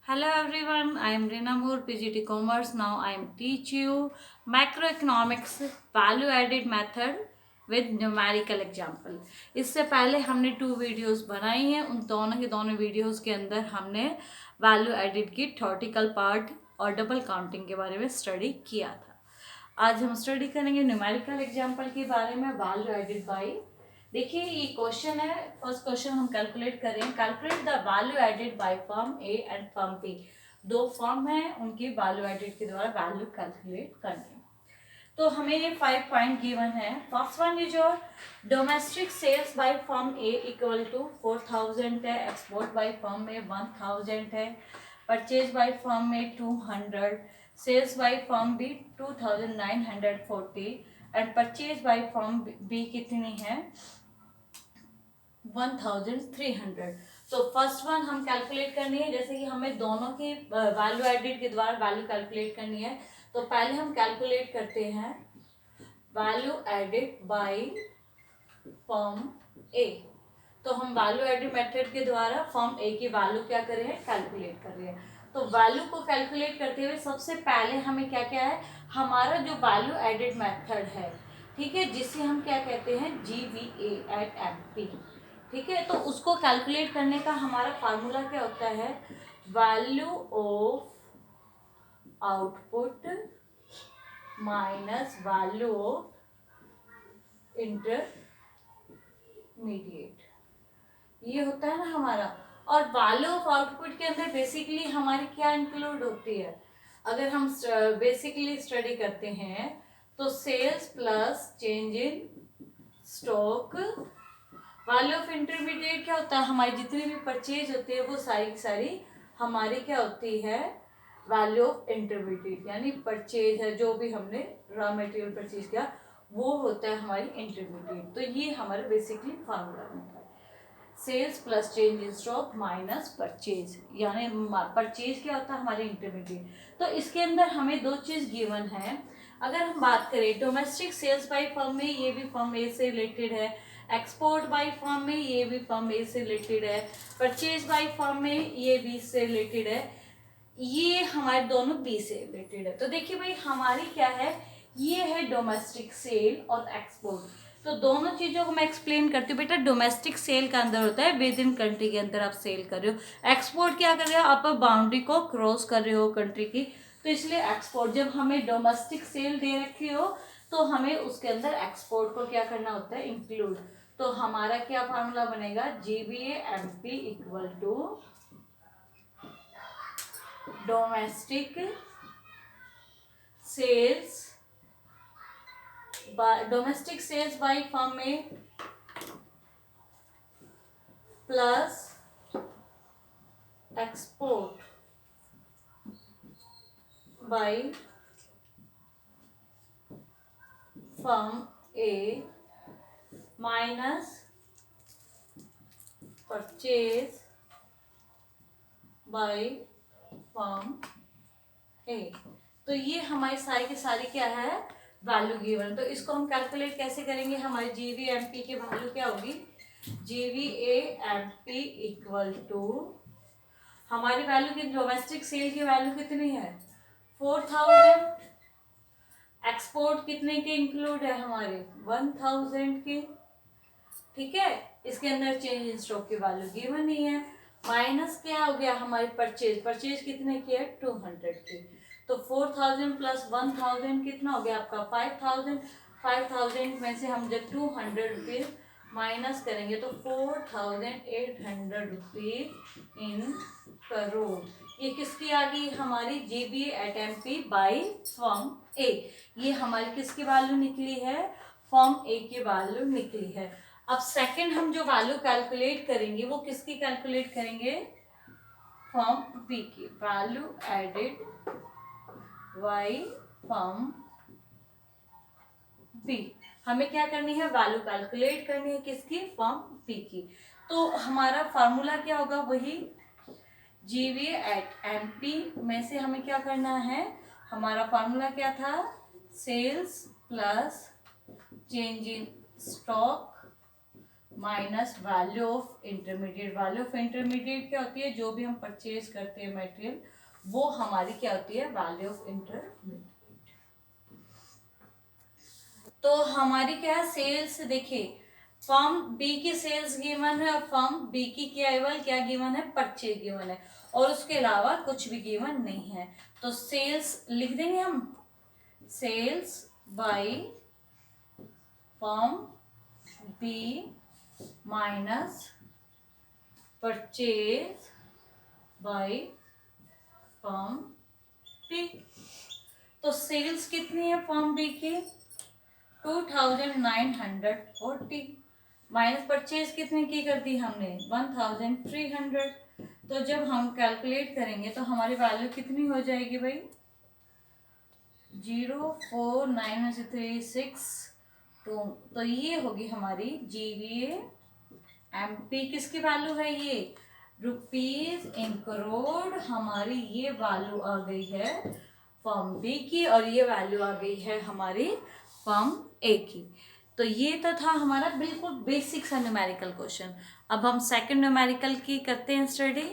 Hello everyone, I am Rina Moore, PGT Commerce. Now I am teach you macroeconomics value added method with numerical example. इससे पहले हमने 2 videos बनाई हैं, उन दोनों के दोनों वीडियोस के अंदर हमने वैल्यू एडिड की थ्योरेटिकल पार्ट और डबल काउंटिंग के बारे में स्टडी किया था। आज हम स्टडी करेंगे न्यूमेरिकल एग्जाम्पल के बारे में वैल्यू एडिड बाई। देखिए ये क्वेश्चन है, फर्स्ट क्वेश्चन हम कैलकुलेट करें। Calculate the value added by firm A and firm B. दो फर्म है, उनकी वैल्यू एडेड के द्वारा वैल्यू कैलकुलेट करनी है। तो हमें ये 5 पॉइंट गिवन है। First one is your domestic sales by firm A equal to 4000 है, एक्सपोर्ट बाय फर्म में 1000 है, परचेज बाय फर्म में 200, sales by firm B 2940 and purchase by firm B कितनी है 1300। तो फर्स्ट वन हम कैलकुलेट करनी है, जैसे कि हमें दोनों की वैल्यू एडिड के द्वारा वैल्यू कैलकुलेट करनी है। तो पहले हम कैलकुलेट करते हैं value added bye firm A. तो हम वैल्यू एडिड मेथड के द्वारा फर्म ए की वैल्यू क्या कर रहे हैं, कैलकुलेट कर रहे हैं। तो वैल्यू को कैलकुलेट करते हुए सबसे पहले हमें क्या क्या है, हमारा जो वैल्यू एडिड मेथड है, ठीक है, जिसे हम क्या कहते हैं GVA एट MP। ठीक है, तो उसको कैलकुलेट करने का हमारा फार्मूला क्या होता है, value of output minus value of intermediate, ये होता है ना हमारा। और वैल्यू ऑफ आउटपुट के अंदर बेसिकली हमारी क्या इंक्लूड होती है, अगर हम बेसिकली स्टडी करते हैं तो sales plus change in stock. Value of intermediate क्या होता है, हमारी जितनी भी परचेज होती है वो सारी की सारी हमारी क्या होती है, वैल्यू ऑफ इंटरमीडिएट, यानी परचेज है, जो भी हमने रॉ मटेरियल परचेज किया वो होता है हमारी इंटरमीडिएट। तो ये हमारा बेसिकली फार्मूला बनता है, sales plus change in stock minus purchase, यानी परचेज क्या होता है हमारे इंटरमीडिएट। तो इसके अंदर हमें दो चीज गिवन है। अगर हम बात करें डोमेस्टिक सेल्स बाय फर्म में, ये भी फर्म ए से रिलेटेड है, एक्सपोर्ट बाय फर्म में ये भी फर्म ए से रिलेटेड है, परचेज बाय फर्म में ये बी से रिलेटेड है, ये हमारे दोनों बी से रिलेटेड है। तो देखिए भाई हमारी क्या है, ये है डोमेस्टिक सेल और एक्सपोर्ट। तो दोनों चीजों को मैं एक्सप्लेन करती हूँ। बेटा डोमेस्टिक सेल का अंदर होता है विद इन कंट्री के अंदर आप सेल कर रहे हो, एक्सपोर्ट क्या कर रहे हो, आप बाउंड्री को क्रॉस कर रहे हो कंट्री की। तो इसलिए एक्सपोर्ट, जब हमें डोमेस्टिक सेल दे रखी हो तो हमें उसके अंदर एक्सपोर्ट को क्या करना होता है, इंक्लूड। तो हमारा क्या फार्मूला बनेगा, GVA MP equal to domestic sales by firm में plus export by firm A minus purchase by firm A. तो ये हमारी सारी की सारी क्या है, वैल्यू गिवन। तो इसको हम कैलकुलेट कैसे करेंगे, हमारी GVMP की वैल्यू क्या होगी, GVAMP इक्वल टू, हमारी वैल्यू की डोमेस्टिक सेल की वैल्यू कितनी है 4000, एक्सपोर्ट कितने के इंक्लूड है हमारे 1000 के, ठीक है, इसके अंदर चेंज इन स्टॉक की वैल्यू गिवन नहीं है, माइनस क्या हो गया हमारी परचेज कितने की है 200 की। तो 4000 प्लस 1000 कितना हो गया आपका 5000। 5000 में से हम जब 200 रुपीज माइनस करेंगे तो 4800 रुपीज इन करोड़। ये किसकी आ गई हमारी GVA at MP by firm A. ये हमारी किसकी वैल्यू निकली है, फर्म ए की वैल्यू निकली है। अब सेकंड हम जो वैल्यू कैलकुलेट करेंगे वो किसकी कैलकुलेट करेंगे, फर्म बी की value added by firm B. हमें क्या करनी है, वैल्यू कैलकुलेट करनी है किसकी, फर्म बी की। तो हमारा फार्मूला क्या होगा, वही GVA एट MP में से हमें क्या करना है, हमारा फार्मूला क्या था, sales plus change in stock minus value of intermediate. Value of intermediate क्या होती है? जो भी हम परचेज करते हैं मटेरियल, वो हमारी क्या होती है? Value of intermediate. तो हमारी क्या है? सेल्स। देखिए फर्म बी की सेल्स गिवन है और फर्म बी की केवल क्या गिवन है? परचेज गिवन है, और उसके अलावा कुछ भी गिवन नहीं है। तो सेल्स लिख देंगे हम, sales by firm B minus purchase by firm B. तो सेल्स कितनी है फर्म बी की? 2940 माइनस परचेज कितने की कर दी हमने? 1300। तो जब हम कैलकुलेट करेंगे तो हमारी वैल्यू कितनी हो जाएगी भाई? 04936 तो ये होगी हमारी GVA MP। किसकी वैल्यू है ये? Rupees in crore. हमारी ये वैल्यू आ गई है फर्म बी की, और ये वैल्यू आ गई है हमारी फर्म ए की। तो ये तो था हमारा बिल्कुल बेसिक सा न्यूमेरिकल क्वेश्चन। अब हम सेकंड न्यूमेरिकल की करते हैं स्टडी।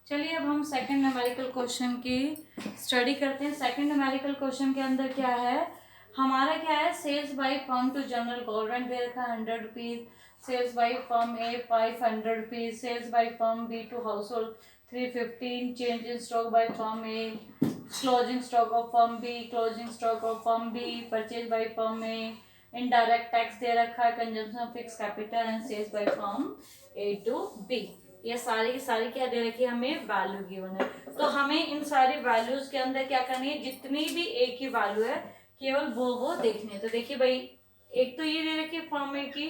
चलिए अब हम सेकंड न्यूमेरिकल क्वेश्चन की स्टडी करते हैं। सेकंड न्यूमेरिकल क्वेश्चन के अंदर क्या है हमारा? क्या है? Sales by firm to general government दे रखा है 100 rupees, sales by firm A 500 rupees, sales by firm B to household 315, change in stock by firm A, closing stock of firm B, closing stock of firm B, purchase by firm A, indirect tax दे रखा है, consumption of fix capital and sales by firm A to B. ये सारी की सारी क्या दे रखी है? हमें वैल्यू गिवन है। तो हमें इन सारी वैल्यूज के अंदर क्या करनी है? जितनी भी ए की वैल्यू है केवल वो देखनी है। तो देखिए भाई, एक तो ये दे रखी है फर्म ए की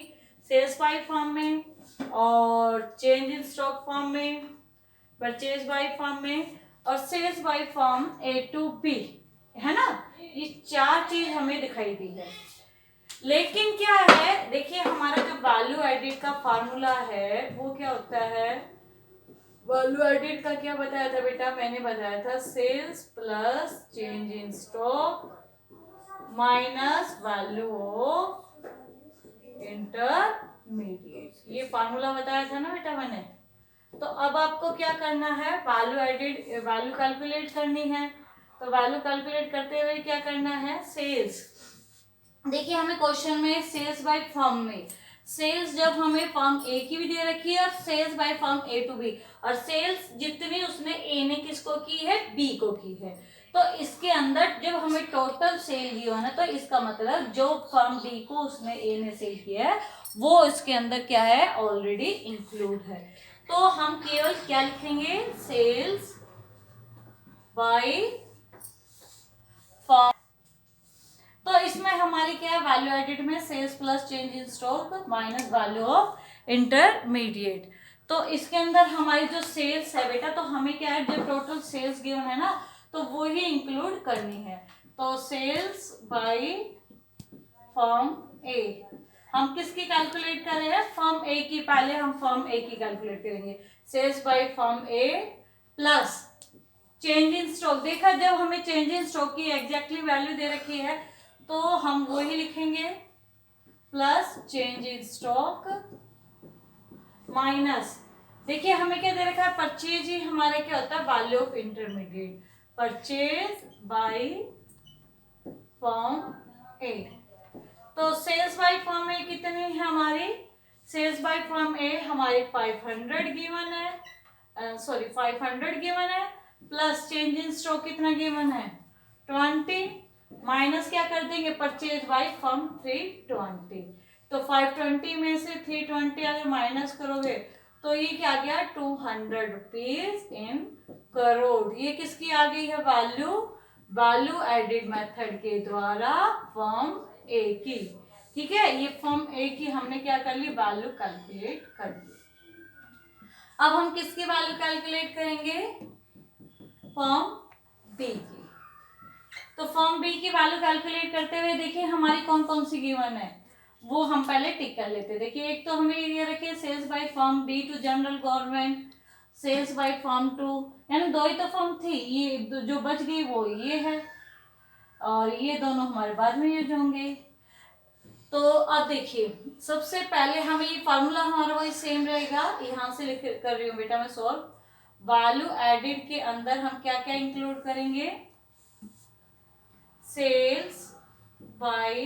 सेल्स बाय फर्म में, और चेंज इन स्टॉक फर्म में, परचेज बाय फर्म में, और sales by firm A to B, है ना? ये चार चीज हमें दिखाई दी है। लेकिन क्या है, देखिए हमारा जो वैल्यू एडिड का फार्मूला है वो क्या होता है? वैल्यू एडिड का क्या बताया था बेटा? मैंने बताया था sales plus change in stock minus value of intermediate. ये फार्मूला बताया था ना बेटा मैंने। तो अब आपको क्या करना है? वैल्यू एडिड वैल्यू कैलकुलेट करनी है। तो वैल्यू कैलकुलेट करते हुए क्या करना है? सेल्स, देखिए हमें क्वेश्चन में सेल्स बाय फर्म में सेल्स जब हमें फर्म ए की भी दे रखी है और sales by firm A to B, और सेल्स जितनी उसने ए ने किसको की है? बी को की है। तो इसके अंदर जब हमें टोटल सेल दिया ना, तो इसका मतलब जो फर्म बी को उसने ए ने सेल किया है वो इसके अंदर क्या है? ऑलरेडी इंक्लूड है। तो हम केवल क्या लिखेंगे? Sales by firm. तो इसमें हमारी क्या है? वैल्यू एडिड में sales plus change in stock minus value of intermediate. तो इसके अंदर हमारी जो सेल्स है बेटा, तो हमें क्या है? जब टोटल सेल्स गिवन है ना, तो वो ही इंक्लूड करनी है। तो सेल्स बाय फर्म ए, हम किसकी कैलकुलेट कर रहे हैं? फर्म ए की। पहले हम फर्म ए की कैलकुलेट करेंगे। Sales by firm A plus change in stock. देखा, जब हमें चेंज इन स्टॉक की एग्जैक्टली वैल्यू दे रखी है तो हम वही लिखेंगे, plus change in stock minus, देखिए हमें क्या दे रखा है? परचेज ही हमारा क्या होता है? Value of intermediate. Purchase by firm A. तो सेल्स बाय फर्म ए कितनी है हमारी? सेल्स बाय फर्म ए हमारी 500 गिवन है, सॉरी 500 गिवन है, प्लस चेंज इन स्टॉक कितना गिवन है? 20, माइनस क्या कर देंगे? Purchase by firm 320। तो 520 में से 320 अगर माइनस करोगे तो ये क्या आ गया? 200 रुपीज इन करोड़। ये किसकी आ गई है वैल्यू? वैल्यू एडिड मेथड के द्वारा फर्म ए की। ठीक है, ये फर्म ए की हमने क्या कर ली? वैल्यू कैलकुलेट कर ली। अब हम किसकी वैल्यू कैलकुलेट करेंगे? फर्म बी की। तो फर्म बी की वैल्यू कैलकुलेट करते हुए देखिए हमारी कौन कौन सी गिवन है वो हम पहले टिक कर लेते हैं। देखिए एक तो हमें ये रखे sales by firm B to general government, sales by firm two, यानी दो ही तो फर्म थी, ये जो बच गई वो ये है, और ये दोनों हमारे बाद में यूज होंगे। तो अब देखिए, सबसे पहले हमें ये फार्मूला हमारा वही सेम रहेगा, यहाँ से लिख कर रही हूँ बेटा मैं सॉल्व। वैल्यू एडेड के अंदर हम क्या क्या इंक्लूड करेंगे, sales by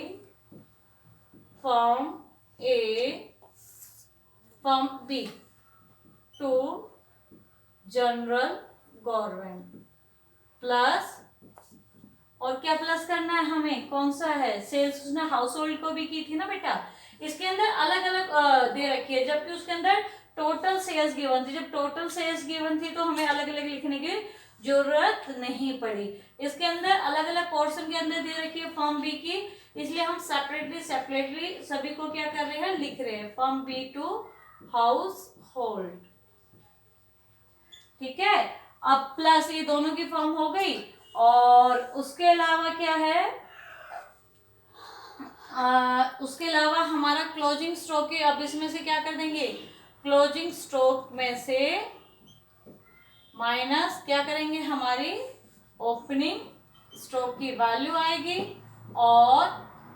firm A firm B to general government, plus और क्या प्लस करना है हमें, कौन सा है, सेल्स उसने हाउस होल्ड को भी की थी ना बेटा, इसके अंदर अलग अलग दे रखी है, जबकि उसके अंदर टोटल सेल्स गिवन थी। जब टोटल सेल्स गिवन थी तो हमें अलग अलग लिखने की जरूरत नहीं पड़ी। इसके अंदर अलग अलग पोर्शन के अंदर दे रखी है फर्म बी की, इसलिए हम सेपरेटली सभी को क्या कर रहे हैं, लिख रहे हैं, firm B to household. ठीक है, अब प्लस ये दोनों की फर्म हो गई, और उसके अलावा क्या है, उसके अलावा हमारा क्लोजिंग स्टॉक है। अब इसमें से क्या कर देंगे, क्लोजिंग स्टॉक में से माइनस क्या करेंगे, हमारी ओपनिंग स्टॉक की वैल्यू आएगी, और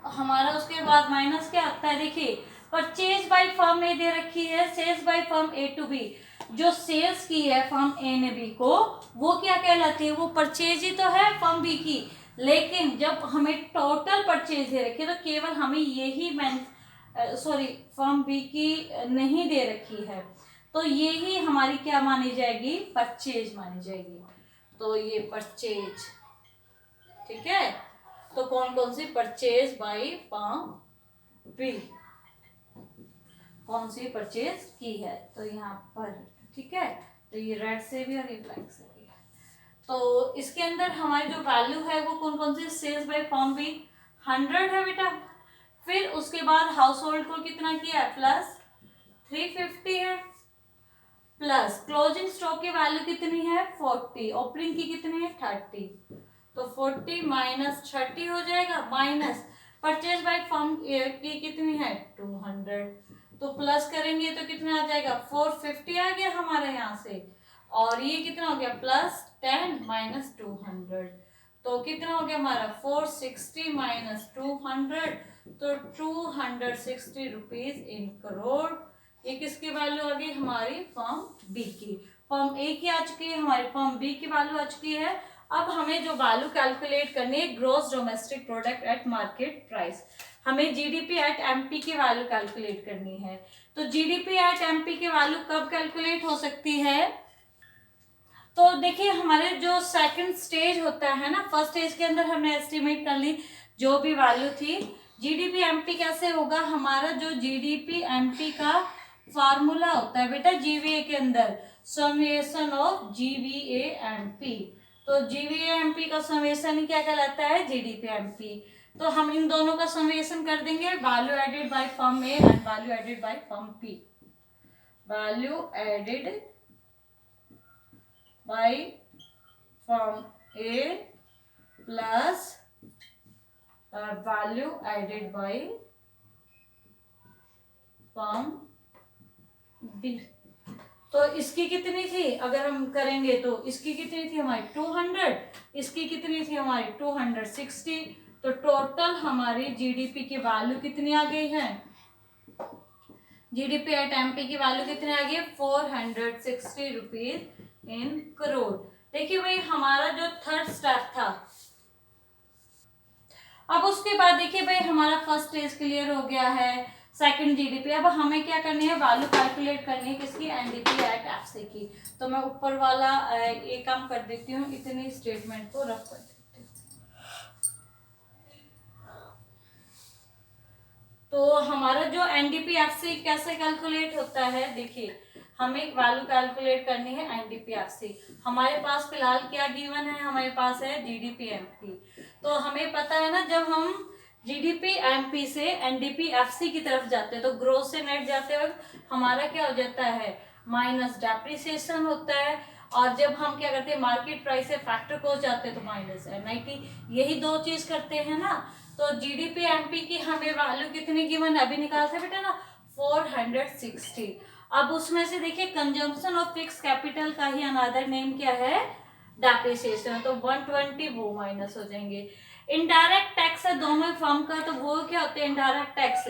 हमारा उसके बाद माइनस क्या आता है, देखिए परचेज बाय फर्म ए दे रखी है, sales by firm A to B, जो सेल्स की है फर्म ए ने बी को, वो क्या कहलाती है, वो परचेज ही तो है फर्म बी की, लेकिन जब हमें टोटल परचेज दे रखी है तो केवल हमें यही फर्म बी की नहीं दे रखी है, तो ये ही हमारी क्या मानी जाएगी, परचेज मानी जाएगी। तो ये परचेज, ठीक है, तो कौन कौन सी परचेज बाय फर्म बी, कौन सी परचेज की है, तो यहाँ पर, ठीक है, तो ये रेड से भी और ये ब्लैक से भी है। तो इसके अंदर हमारी जो वैल्यू है वो कौन कौन सी, सेल्स बाय फर्म बी 100 है बेटा, फिर उसके बाद हाउस होल्ड को कितना किया है, प्लस 350 है, प्लस क्लोजिंग स्टॉक की वैल्यू कितनी है 40, ओपनिंग की कितनी है 30, तो 40 माइनस 30 हो जाएगा, माइनस परचेज बाय फर्म की कितनी है 200, तो प्लस करेंगे तो कितना आ जाएगा 450 आ गया हमारे यहाँ से, और ये कितना हो गया प्लस 10 माइनस 200, तो कितना हो गया हमारा 460 माइनस 200, तो 260 रुपीज इन करोड़। ये किसकी वैल्यू आ गई, हमारी फर्म बी की, फर्म ए की आ चुकी है, हमारी फर्म बी की वैल्यू आ चुकी है। अब हमें जो वैल्यू कैलकुलेट करनी है, gross domestic product at market price, हमें जीडीपी एट एमपी की वैल्यू कैलकुलेट करनी है। तो जीडीपी एट एमपी की वैल्यू कब कैलकुलेट हो सकती है, तो देखिए हमारे जो सेकंड स्टेज होता है ना, फर्स्ट स्टेज के अंदर हमने एस्टिमेट कर ली जो भी वैल्यू थी, जीडीपी एमपी कैसे होगा, हमारा जो जीडीपी एमपी का फार्मूला होता है बेटा जीवीए के अंदर, समेशन ऑफ जीवीए एमपी, तो जीवीए एमपी का समेशन क्या कहलाता है, जीडीपी एमपी। तो हम इन दोनों का समेशन कर देंगे, value added by firm A and value added by firm P, value added by firm A plus value added by firm B। तो इसकी कितनी थी, अगर हम करेंगे तो इसकी कितनी थी हमारी 200, इसकी कितनी थी हमारी 260, तो टोटल हमारी जीडीपी की वैल्यू कितनी आ गई है, जीडीपी एट एमपी की वैल्यू कितनी आ गई है 460 रुपीज इन करोड़। देखिए भाई हमारा जो थर्ड स्टेप था, अब उसके बाद देखिए भाई हमारा फर्स्ट स्टेज क्लियर हो गया है, सेकंड जीडीपी, अब हमें क्या करनी है, वैल्यू कैलकुलेट करनी है किसकी, एनडीपी एट एफसी की। तो मैं ऊपर वाला एक काम कर देती हूँ, इतनी स्टेटमेंट को रफ कर देती हूँ। तो हमारा जो एनडीपी एफसी कैसे कैलकुलेट होता है, देखिए हमें एक वैल्यू कैलकुलेट करनी है एनडीपीएफसी, हमारे पास फिलहाल क्या गिवन है, हमारे पास है जीडीपी एमपी। तो हमें पता है ना, जब हम जीडीपी एमपी से एनडीपीएफसी की तरफ जाते हैं तो ग्रोथ से नेट जाते वक्त हमारा क्या हो जाता है, माइनस डेप्रिसिएशन होता है, और जब हम क्या करते हैं मार्केट प्राइस से फैक्टर को जाते हैं तो माइनस एनआईटी, यही दो चीज करते हैं ना। तो जीडीपी एमपी की हमें वैल्यू कितनी गिवन अभी निकालते बेटा ना 460। अब उसमें से देखिए कंजम्पशन ऑफ फिक्स कैपिटल का ही अनदर नेम क्या है, डेप्रिसिएशन, तो 120 वो माइनस हो जाएंगे। इनडायरेक्ट टैक्स है दोनों फर्म का, तो वो क्या होते हैं इनडायरेक्ट टैक्स,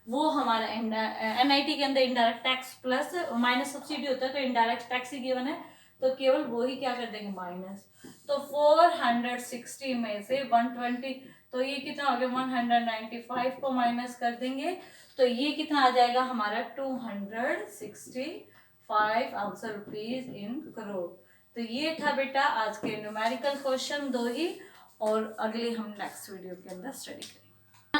वो हमारा एनआईटी के अंदर indirect tax plus minus subsidy होता है, तो इनडायरेक्ट टैक्स ही गिवन है, तो केवल वो ही क्या कर देंगे माइनस। तो 460 में से 120, तो ये कितना हो गया 195 को माइनस कर देंगे, तो ये कितना आ जाएगा हमारा 265 आंसर रुपीज इन करोड़। तो ये था बेटा आज के न्यूमेरिकल क्वेश्चन 2 ही, और अगले हम नेक्स्ट वीडियो के अंदर स्टडी करेंगे।